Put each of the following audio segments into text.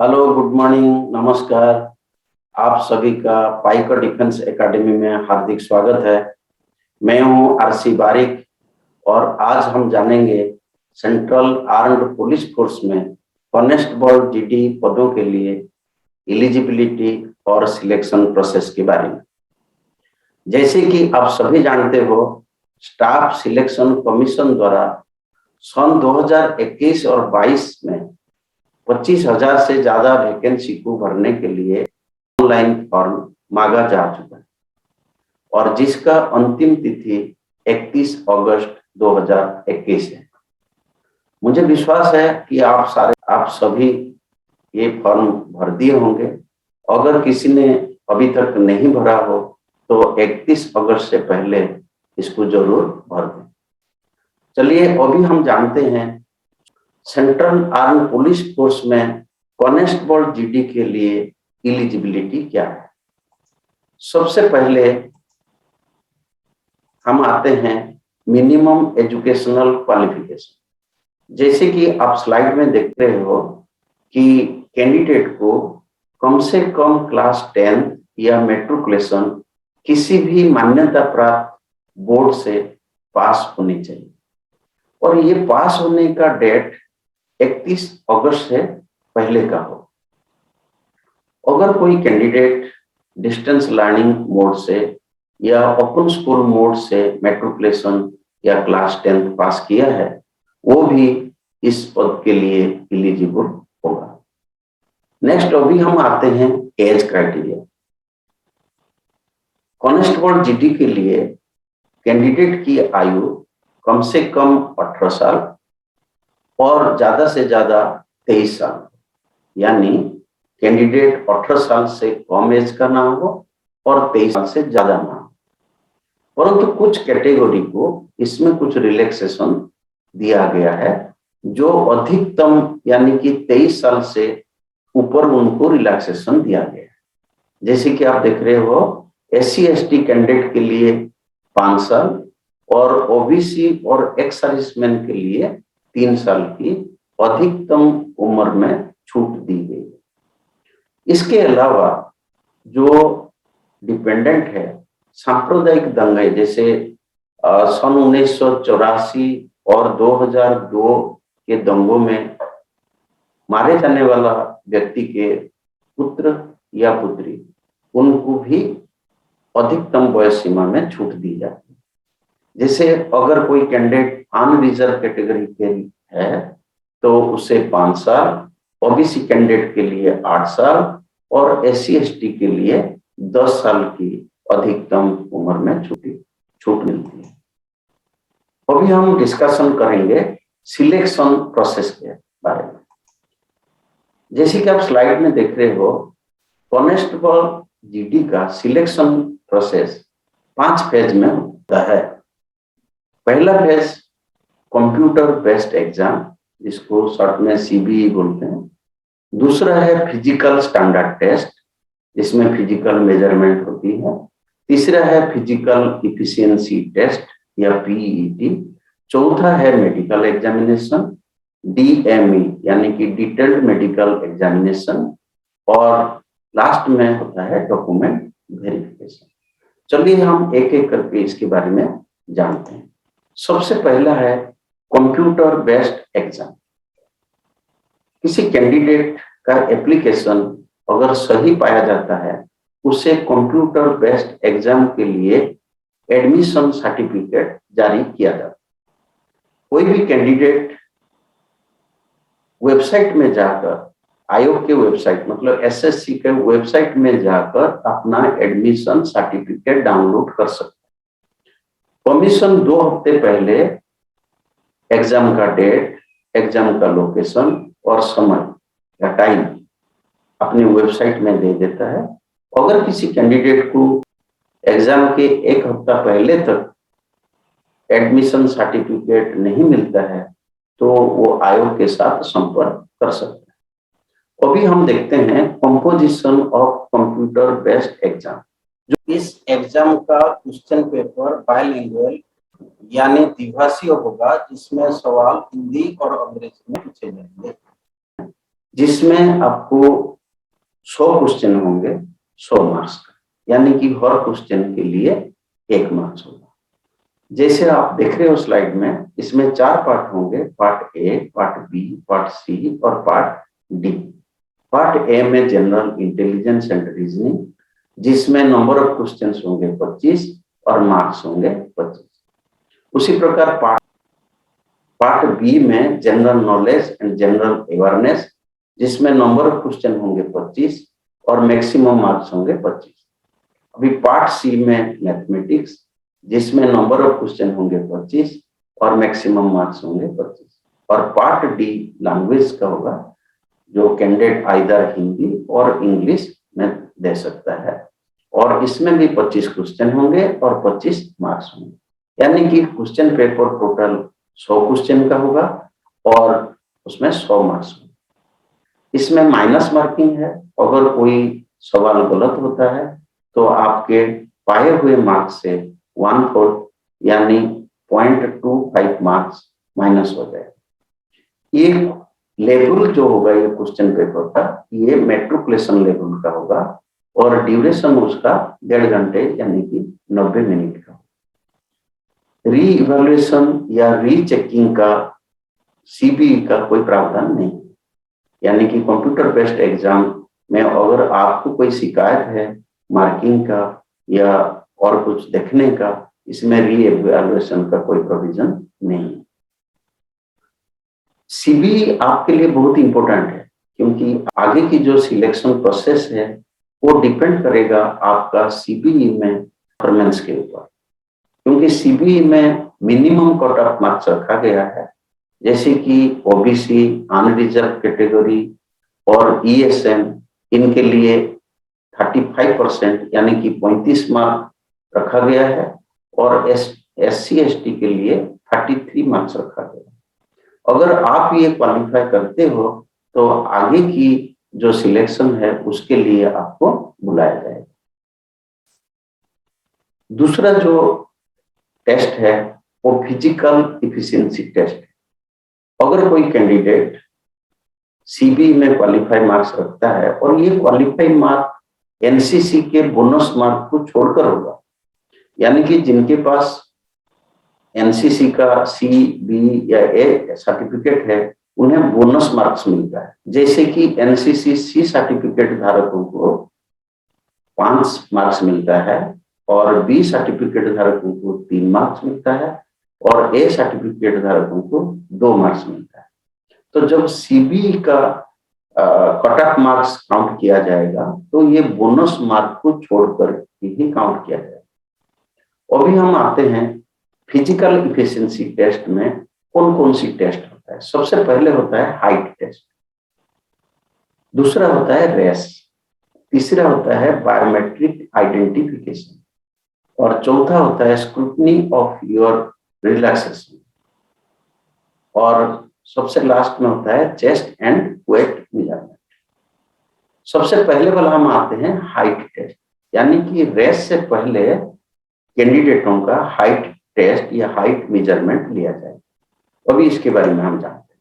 Hello, good morning, नमस्कार। आप सभी का पाइकर डिफेंस एकेडमी में हार्दिक स्वागत है। मैं हूं आरसी बारिक और आज हम जानेंगे सेंट्रल आर्म्ड पुलिस फोर्स में कॉन्स्टेबल जीडी पदों के लिए एलिजिबिलिटी और सिलेक्शन प्रोसेस के बारे में। जैसे कि आप सभी जानते हो, स्टाफ सिलेक्शन कमीशन द्वारा सन 2021 और 22 में 25,000 से ज्यादा वैकेंसी को भरने के लिए ऑनलाइन फॉर्म मांगा जा चुका है और जिसका अंतिम तिथि 31 अगस्त 2021 है। मुझे विश्वास है कि आप सभी ये फॉर्म भर दिए होंगे। अगर किसी ने अभी तक नहीं भरा हो तो 31 अगस्त से पहले इसको जरूर भर दें। चलिए अभी हम जानते हैं सेंट्रल आर्म पुलिस फोर्स में कॉन्स्टेबल जीडी के लिए एलिजिबिलिटी क्या है। सबसे पहले हम आते हैं मिनिमम एजुकेशनल क्वालिफिकेशन। जैसे कि आप स्लाइड में देख रहे हो कि कैंडिडेट को कम से कम क्लास 10 या मैट्रिकुलेशन किसी भी मान्यता प्राप्त बोर्ड से पास होनी चाहिए और ये पास होने का डेट 31 अगस्त से पहले का हो। अगर कोई कैंडिडेट डिस्टेंस लर्निंग मोड से या ओपन स्कूल मोड से मैट्रिकुलेशन या क्लास 10 पास किया है, वो भी इस पद के लिए एलिजिबल होगा। नेक्स्ट अभी हम आते हैं एज क्राइटेरिया। कॉन्स्टेबल जीडी के लिए कैंडिडेट की आयु कम से कम 18 साल और ज्यादा से ज्यादा 23 साल, यानी कैंडिडेट 18 साल से कम एज का ना हो और 23 साल से ज्यादा ना हो। परंतु कुछ कैटेगरी को इसमें कुछ रिलैक्सेशन दिया गया है, जो अधिकतम यानी कि 23 साल से ऊपर उनको रिलैक्सेशन दिया गया है। जैसे कि आप देख रहे हो, SC ST कैंडिडेट के लिए 5 साल और ओबीसी और एक्स सर्विसमैन के लिए 3 साल की अधिकतम उम्र में छूट दी गई। इसके अलावा जो डिपेंडेंट है, सांप्रदायिक दंगे जैसे सन 1984 और 2002 के दंगों में मारे जाने वाला व्यक्ति के पुत्र या पुत्री, उनको भी अधिकतम वयस सीमा में छूट दी जाती है। जैसे अगर कोई कैंडिडेट अनरिजर्व कैटेगरी के है तो उसे 5 साल, ओबीसी कैंडिडेट के लिए 8 साल और SC ST के लिए 10 साल की अधिकतम उम्र में छूट मिलती है। अभी हम डिस्कशन करेंगे सिलेक्शन प्रोसेस के बारे में। जैसे कि आप स्लाइड में देख रहे हो, कॉन्स्टेबल जीडी का सिलेक्शन प्रोसेस 5 फेज में होता है। पहला फेज कंप्यूटर बेस्ड एग्जाम, जिसको शॉर्ट में CBE बोलते हैं। दूसरा है फिजिकल स्टैंडर्ड टेस्ट, जिसमें फिजिकल मेजरमेंट होती है। तीसरा है फिजिकल इफिशिएंसी टेस्ट या PET। चौथा है मेडिकल एग्जामिनेशन, DME यानी कि डिटेल्ड मेडिकल एग्जामिनेशन। और लास्ट में होता है डॉक्यूमेंट वेरिफिकेशन। चलिए हम एक एक करके इसके बारे में जानते हैं। सबसे पहला है कंप्यूटर बेस्ड एग्जाम। किसी कैंडिडेट का एप्लीकेशन अगर सही पाया जाता है, उसे कंप्यूटर बेस्ड एग्जाम के लिए एडमिशन सर्टिफिकेट जारी किया जाता है। कोई भी कैंडिडेट वेबसाइट में जाकर, आयोग के वेबसाइट मतलब SSC के वेबसाइट में जाकर अपना एडमिशन सर्टिफिकेट डाउनलोड कर सकता है। कमीशन 2 हफ्ते पहले एग्जाम का डेट, एग्जाम का लोकेशन और समय या टाइम अपनी वेबसाइट में दे देता है। अगर किसी कैंडिडेट को एग्जाम के 1 हफ्ता पहले तक एडमिशन सर्टिफिकेट नहीं मिलता है तो वो आयोग के साथ संपर्क कर सकता है। अभी हम देखते हैं composition of computer based exam. जो इस एग्जाम का क्वेश्चन पेपर बाइलिंगुअल यानी द्विभाषीय होगा, जिसमें सवाल हिंदी और अंग्रेजी में पूछे जाएंगे। जिसमें आपको 100 क्वेश्चन होंगे 100 मार्क्स का, यानी कि हर क्वेश्चन के लिए 1 मार्क्स होगा। जैसे आप देख रहे हो स्लाइड में, इसमें 4 पार्ट होंगे, part A, part B, part C और पार्ट डी। पार्ट ए में जनरल इंटेलिजेंस एंड रीजनिंग, जिसमें नंबर ऑफ क्वेश्चंस होंगे 25 और मार्क्स होंगे 25। उसी प्रकार पार्ट बी में general knowledge and general awareness, जिसमें नंबर ऑफ क्वेश्चन होंगे 25 और मैक्सिमम मार्क्स होंगे 25। अभी पार्ट सी में मैथमेटिक्स, जिसमें नंबर ऑफ क्वेश्चन होंगे 25 और मैक्सिमम मार्क्स होंगे 25। और पार्ट डी लैंग्वेज का होगा, जो कैंडिडेट आइदर हिंदी और इंग्लिश में दे सकता है, और इसमें भी 25 क्वेश्चन होंगे और 25 मार्क्स होंगे, यानी कि क्वेश्चन पेपर टोटल 100 क्वेश्चन का होगा और उसमें 100 मार्क्स होंगे। इसमें माइनस मार्किंग है, अगर कोई सवाल गलत होता है तो आपके पाए हुए मार्क्स से 1/4 यानी 0.25 मार्क्स माइनस हो जाए। ये लेवल जो होगा ये क्वेश्चन पेपर का, ये मैट्रिकुलेशन लेवल का होगा और ड्यूरेशन उसका 1.5 घंटे यानी कि 90 मिनट का। री इवैल्यूएशन या रीचेकिंग का सीबीई का कोई प्रावधान नहीं, यानी कि कंप्यूटर बेस्ड एग्जाम में अगर आपको कोई शिकायत है मार्किंग का या और कुछ देखने का, इसमें री इवैल्यूएशन का कोई प्रोविजन नहीं। सीबीई आपके लिए बहुत इंपॉर्टेंट है, क्योंकि आगे की जो सिलेक्शन प्रोसेस है वो डिपेंड करेगा आपका सीबीई में परफॉर्मेंस के ऊपर, क्योंकि सीबीई में मिनिमम कट ऑफ मार्क्स रखा गया है, जैसे कि ओबीसी, अनरिजर्व कैटेगरी और ईएसएम, इनके लिए 35% यानी कि 35 मार्क रखा गया है, और एससी एसटी के लिए 33 मार्क्स रखा गया है। अगर आप ये क्वालिफाई करते हो तो आगे की जो सिलेक्शन है उसके लिए आपको बुलाया जाएगा। दूसरा जो टेस्ट है वो फिजिकल इफिशिएंसी टेस्ट है। अगर कोई कैंडिडेट सीबीई में क्वालिफाई मार्क्स रखता है और ये क्वालिफाई मार्क एनसीसी के बोनस मार्क को छोड़कर होगा, यानी कि जिनके पास एनसीसी का सी, बी या ए सर्टिफिकेट है उन्हें बोनस मार्क्स मिलता है। जैसे कि एनसीसी सी सर्टिफिकेट धारकों को 5 मार्क्स मिलता है और बी सर्टिफिकेट धारकों को 3 मार्क्स मिलता है और ए सर्टिफिकेट धारकों को 2 मार्क्स मिलता है। तो जब सीबीई का कट ऑफ मार्क्स काउंट किया जाएगा तो ये बोनस मार्क को छोड़कर ही काउंट किया जाएगा। अभी हम आते हैं फिजिकल इफिशिएंसी टेस्ट में कौन कौन सी टेस्ट होता है। सबसे पहले होता है हाइट टेस्ट, दूसरा होता है रेस, तीसरा होता है बायोमेट्रिक आइडेंटिफिकेशन और चौथा होता है स्क्रूटनी ऑफ योर रिलैक्सेशन और सबसे लास्ट में होता है चेस्ट एंड वेट मेजरमेंट। सबसे पहले वाला हम आते हैं हाइट टेस्ट, यानी कि रेस से पहले कैंडिडेटों का हाइट टेस्ट या हाइट मेजरमेंट लिया जाए। अभी इसके बारे में हम जानते हैं।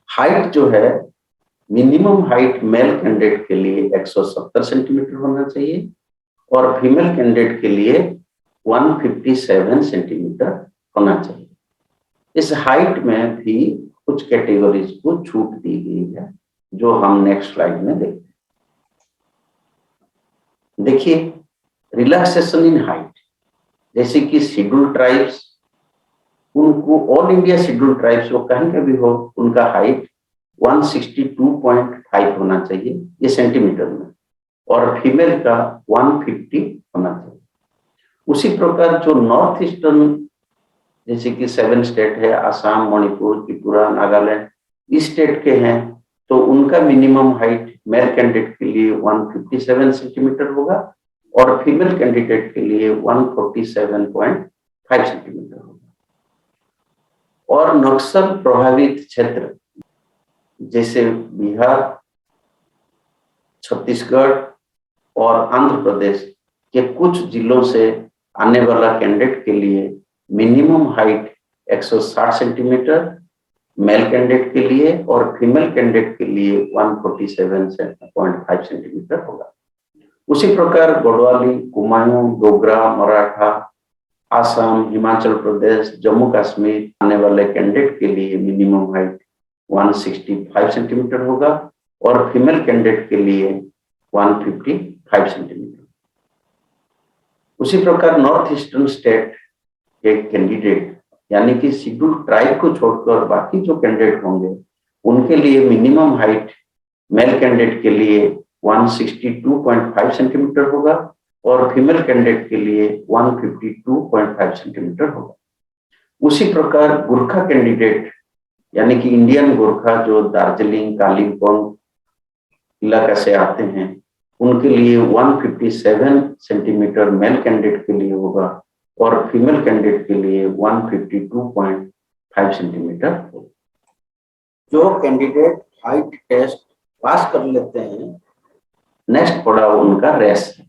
हाइट जो है, मिनिमम हाइट मेल कैंडिडेट के लिए 170 सेंटीमीटर होना चाहिए और फीमेल कैंडिडेट के लिए 157 सेंटीमीटर होना चाहिए। इस हाइट में भी कुछ कैटेगरीज को छूट दी गई है, जो हम नेक्स्ट स्लाइड में देखते हैं। देखिए, रिलैक्सेशन इन हाइट, जैसे कि शेड्यूल ट्राइब्स, उनको ऑल इंडिया शेड्यूल ट्राइब्स वो कहीं का भी हो, उनका हाइट 162.5 होना चाहिए, ये सेंटीमीटर में, और फीमेल का 150 होना चाहिए। उसी प्रकार जो नॉर्थ ईस्टर्न, जैसे कि 7 स्टेट है, असम, मणिपुर, त्रिपुरा, नागालैंड, इस स्टेट के हैं, तो उनका मिनिमम हाइट मेल कैंडिडेट के लिए 157 सेंटीमीटर होगा और फीमेल कैंडिडेट के लिए 147.5 सेंटीमीटर होगा। और नक्सल प्रभावित क्षेत्र जैसे बिहार, छत्तीसगढ़ और आंध्र प्रदेश के कुछ जिलों से आने वाला कैंडिडेट के लिए minimum height 160 centimetre male candidate के लिए और फीमेल कैंडिडेट के लिए 147.5 सेंटीमीटर होगा। उसी प्रकार गढ़वाली, कुमायूं, डोगरा, मराठा, आसाम, हिमाचल प्रदेश, जम्मू कश्मीर आने वाले कैंडिडेट के लिए मिनिमम हाइट 165 सेंटीमीटर होगा और फीमेल कैंडिडेट के लिए 155 सेंटीमीटर। उसी प्रकार नॉर्थ ईस्टर्न स्टेट के कैंडिडेट यानी कि शेड्यूल ट्राइब को छोड़कर बाकी जो कैंडिडेट होंगे उनके लिए मिनिमम हाइट मेल कैंडिडेट के लिए 162.5 सेंटीमीटर होगा और फीमेल कैंडिडेट के लिए 152.5 सेंटीमीटर होगा। उसी प्रकार गोरखा कैंडिडेट यानी कि इंडियन गोरखा जो दार्जिलिंग, कालिम्पोंग इलाका से आते हैं उनके लिए 157 सेंटीमीटर मेल कैंडिडेट के लिए होगा और फीमेल कैंडिडेट के लिए 152.5 सेंटीमीटर होगा। जो कैंडिडेट हाइट टेस्ट पास कर लेते हैं, नेक्स्ट पड़ाव उनका रेस है।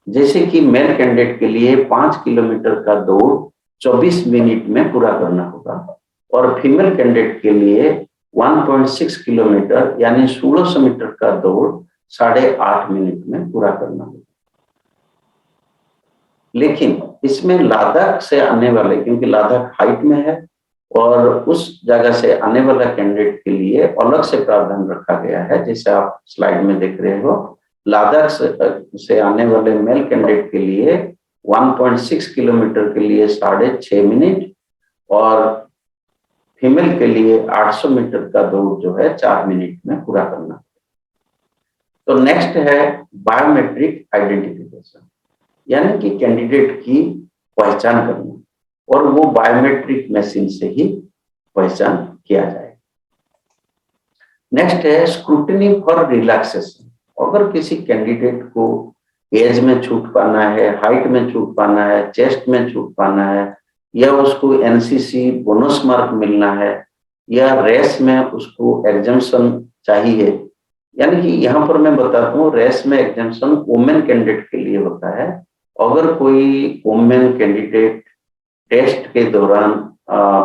जैसे कि मेल कैंडिडेट के लिए 5 किलोमीटर का दौड़ 24 मिनट में पूरा करना होगा और फीमेल कैंडिडेट के लिए 1.6 किलोमीटर यानी 1600 मीटर का दौड़ 8.5 मिनट में पूरा करना होगा। लेकिन इसमें लद्दाख से आने वाले, क्योंकि लद्दाख हाइट में है और उस जगह से आने वाला कैंडिडेट के लिए अलग से प्रावधान रखा गया है। जैसे आप स्लाइड में देख रहे हो, लद्दाख से आने वाले मेल कैंडिडेट के लिए 1.6 किलोमीटर के लिए 6.5 मिनट और फीमेल के लिए 800 मीटर का दौड़ जो है 4 मिनट में पूरा करना। तो नेक्स्ट है बायोमेट्रिक आइडेंटिफिकेशन, यानी कि कैंडिडेट की पहचान करना और वो बायोमेट्रिक मशीन से ही पहचान किया जाए। नेक्स्ट है स्क्रूटिनी फॉर रिलैक्सेशन। अगर किसी कैंडिडेट को एज में छूट पाना है, हाइट में छूट पाना है, चेस्ट में छूट पाना है या उसको एनसीसी बोनस मार्क मिलना है या रेस में उसको एग्जम्पशन चाहिए, यानी कि यहाँ पर मैं बताता हूँ रेस में एग्जम्पशन वुमेन कैंडिडेट के लिए होता है। अगर कोई वुमेन कैंडिडेट टेस्ट के दौरान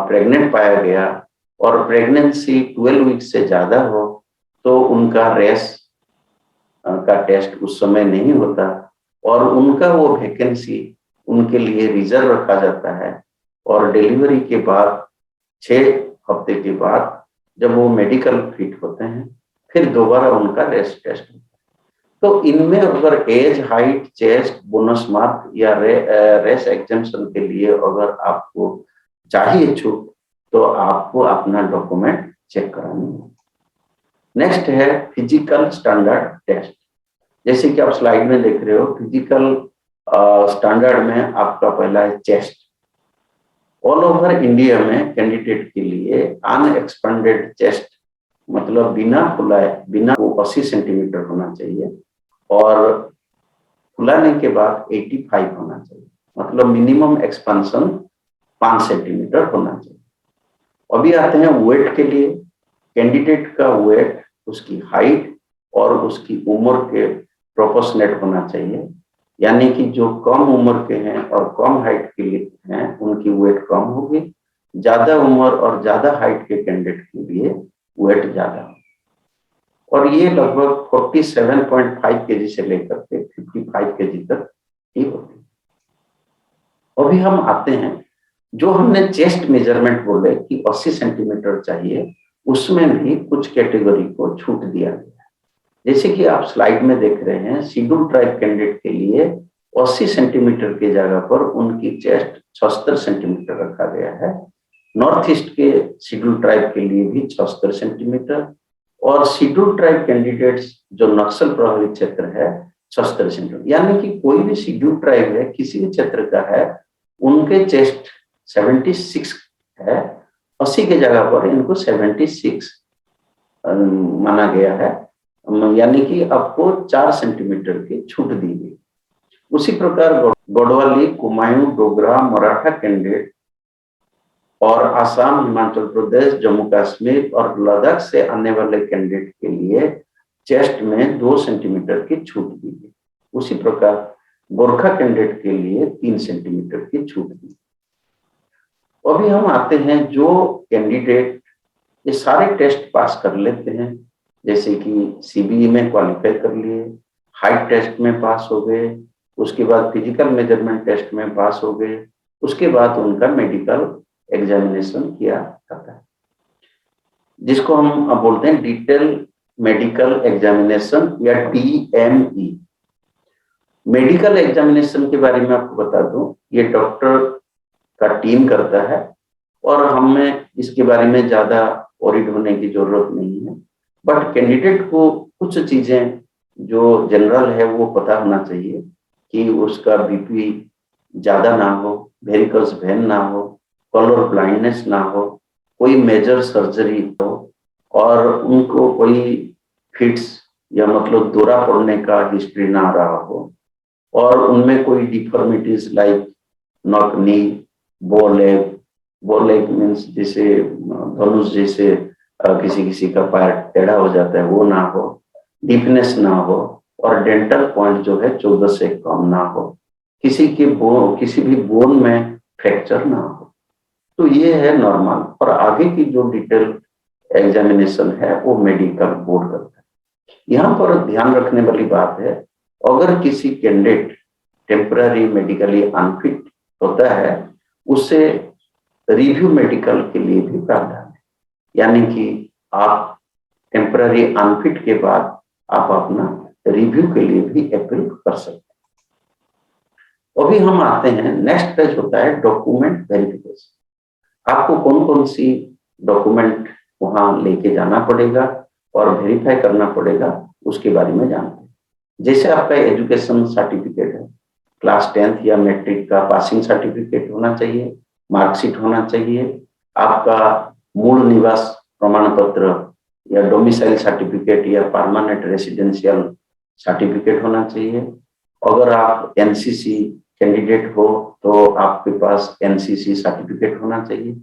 प्रेग्नेंट पाया गया और प्रेगनेंसी 12 वीक से ज्यादा हो तो उनका रेस का टेस्ट उस समय नहीं होता और उनका वो वैकेंसी उनके लिए रिजर्व रखा जाता है और डिलीवरी के बाद 6 हफ्ते के बाद जब वो मेडिकल फिट होते हैं फिर दोबारा उनका रेस टेस्ट होता है। तो इनमें अगर age, height, chest, bonus mark या रेस एग्जम्पशन के लिए अगर आपको चाहिए छूट तो आपको अपना डॉक्यूमेंट चेक करानी है। नेक्स्ट है फिजिकल स्टैंडर्ड टेस्ट। जैसे कि आप स्लाइड में देख रहे हो, फिजिकल स्टैंडर्ड में आपका पहला है चेस्ट। ऑल ओवर इंडिया में कैंडिडेट के लिए अनएक्सपेंडेड चेस्ट मतलब बिना खुलाए, बिना 80 सेंटीमीटर होना चाहिए और खुलाने के बाद 85 होना चाहिए, मतलब मिनिमम एक्सपेंशन 5 सेंटीमीटर होना चाहिए। अभी आते हैं वेट के लिए। कैंडिडेट का वेट उसकी हाइट और उसकी उम्र के प्रोपोर्शनेट होना चाहिए, यानी कि जो कम उम्र के हैं और कम हाइट के लिए हैं उनकी वेट कम होगी, ज्यादा उम्र और ज्यादा हाइट के कैंडिडेट के लिए वेट ज्यादा होगा और ये लगभग 47.5 केजी से लेकर के 55 केजी तक ही होती है। अभी हम आते हैं जो हमने चेस्ट मेजरमेंट बोले कि 80 सेंटीमीटर चाहिए, उसमें भी कुछ कैटेगरी को छूट दिया गया है। जैसे कि आप स्लाइड में देख रहे हैं, शेड्यूल ट्राइब कैंडिडेट के लिए 80 सेंटीमीटर की जगह पर उनकी चेस्ट 76 सेंटीमीटर रखा गया है। नॉर्थ ईस्ट के शेड्यूल ट्राइब के लिए भी 76 सेंटीमीटर और शेड्यूल ट्राइब कैंडिडेट्स जो नक्सल प्रभावित क्षेत्र है 76 सेंटीमीटर, यानी कि कोई भी शेड्यूल ट्राइब है किसी भी क्षेत्र का है उनके चेस्ट 76 है, 80 के जगह पर इनको 76 माना गया है, यानी कि आपको 4 सेंटीमीटर की छूट दी गई। उसी प्रकार गढ़वाली, कुमायूं, डोगरा, मराठा कैंडिडेट और आसाम, हिमाचल प्रदेश, जम्मू कश्मीर और लद्दाख से आने वाले कैंडिडेट के लिए चेस्ट में 2 सेंटीमीटर की छूट दी गई। उसी प्रकार गोरखा कैंडिडेट के लिए 3 सेंटीमीटर की छूट दी। अभी हम आते हैं जो कैंडिडेट ये सारे टेस्ट पास कर लेते हैं, जैसे कि सीबीई में क्वालिफाई कर लिए, हाइट टेस्ट में पास हो गए, उसके बाद फिजिकल मेजरमेंट टेस्ट में पास हो गए, उसके बाद उनका मेडिकल एग्जामिनेशन किया जाता है, जिसको हम बोलते हैं डिटेल मेडिकल एग्जामिनेशन या DME। मेडिकल एग्जामिनेशन के बारे में आपको बता दूं, ये डॉक्टर का टीम करता है और हमें इसके बारे में ज्यादा वरीड होने की जरूरत नहीं है। बट कैंडिडेट को कुछ चीजें जो जनरल है वो पता होना चाहिए कि उसका बीपी ज्यादा ना हो, वेरिकोस वेन ना हो, कलर ब्लाइंडनेस ना हो, कोई मेजर सर्जरी हो, और उनको कोई फिट्स या मतलब दौरा पड़ने का हिस्ट्री ना रहा हो, और उनमें कोई deformities like knock knee, बोलेग means जैसे धनुष जैसे किसी किसी का पैर टेढ़ा हो जाता है वो ना हो, डीपनेस ना हो, और डेंटल पॉइंट जो है 14 से कम ना हो, किसी भी बोन में फ्रैक्चर ना हो। तो ये है नॉर्मल, और आगे की जो डिटेल एग्जामिनेशन है वो मेडिकल बोर्ड करता है। यहाँ पर ध्यान रखने वाली बात है, अगर किसी कैंडिडेट टेम्पररी मेडिकली अनफिट होता है, उसे रिव्यू मेडिकल के लिए भी प्रावधान है, यानी कि आप टेम्पररी अनफिट के बाद आप अपना रिव्यू के लिए भी अपील कर सकते हैं। अभी हम आते हैं, नेक्स्ट पेज होता है डॉक्यूमेंट वेरिफिकेशन। आपको कौन कौन सी डॉक्यूमेंट वहां लेके जाना पड़ेगा और वेरीफाई करना पड़ेगा, उसके बारे में जानते हैं। जैसे आपका एजुकेशन सर्टिफिकेट है, क्लास 10th या मैट्रिक का पासिंग सर्टिफिकेट होना चाहिए, मार्कशीट होना चाहिए, आपका मूल निवास प्रमाण पत्र या डोमिसाइल सर्टिफिकेट या परमानेंट रेसिडेंशियल सर्टिफिकेट होना चाहिए। अगर आप एनसीसी कैंडिडेट हो तो आपके पास एनसीसी सर्टिफिकेट होना चाहिए,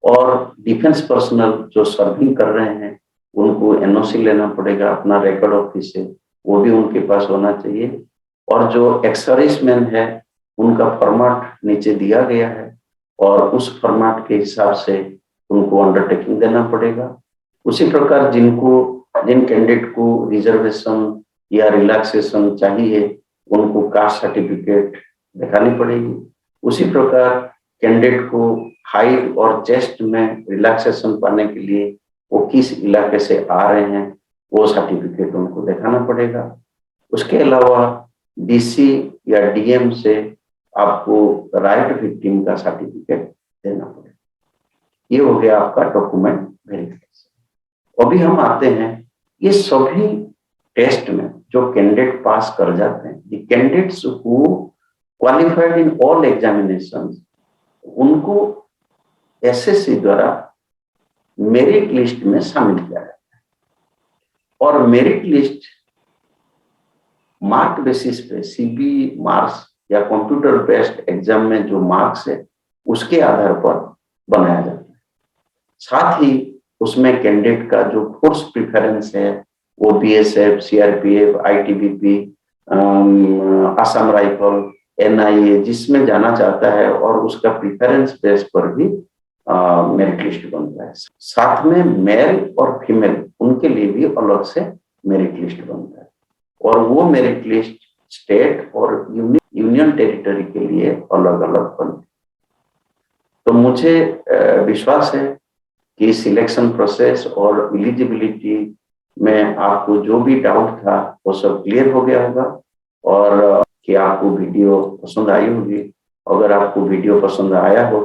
और डिफेंस पर्सनल जो सर्विंग कर रहे हैं उनको एनओसी लेना पड़ेगा अपना रिकॉर्ड ऑफिस से, वो भी उनके पास होना चाहिए। और जो एक्स सर्विसमैन है उनका फॉर्मेट नीचे दिया गया है, और उस फॉर्मेट के हिसाब से उनको अंडरटेकिंग देना पड़ेगा। उसी प्रकार जिन कैंडिडेट को रिजर्वेशन या रिलैक्सेशन चाहिए उनको कास्ट सर्टिफिकेट दिखानी पड़ेगी। उसी प्रकार कैंडिडेट को हाइट और चेस्ट में रिलैक्सेशन पाने के लिए वो किस इलाके से आ रहे हैं वो सर्टिफिकेट उनको दिखाना पड़ेगा। उसके अलावा डीसी या डीएम से आपको राइट विक्टिम का सर्टिफिकेट देना पड़ेगा। ये हो गया आपका डॉक्यूमेंट वेरिफिकेशन। अभी हम आते हैं, ये सभी टेस्ट में जो कैंडिडेट पास कर जाते हैं, the candidates who qualified in all examinations, उनको एसएससी द्वारा मेरिट लिस्ट में शामिल किया जाता है, और मेरिट लिस्ट मार्क बेसिस पे सीबी मार्क्स या कंप्यूटर बेस्ड एग्जाम में जो मार्क्स है उसके आधार पर बनाया जाता है। साथ ही उसमें कैंडिडेट का जो फोर्स प्रिफरेंस है वो BSF, CRPF, ITBP, Assam rifle, NIA जिसमें जाना चाहता है, और उसका प्रिफरेंस बेस पर भी मेरिट लिस्ट बनता है। साथ में मेल और फीमेल उनके लिए भी अलग से मेरिट लिस्ट बनता है, और वो मेरिट लिस्ट स्टेट और यूनियन टेरिटरी के लिए अलग अलग बनती है। तो मुझे विश्वास है कि सिलेक्शन प्रोसेस और एलिजिबिलिटी में आपको जो भी डाउट था वो सब क्लियर हो गया होगा, और कि आपको वीडियो पसंद आई होगी। अगर आपको वीडियो पसंद आया हो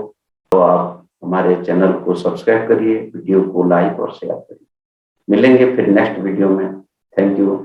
तो आप हमारे चैनल को सब्सक्राइब करिए, वीडियो को लाइक और शेयर करिए। मिलेंगे फिर नेक्स्ट वीडियो में। Thank you.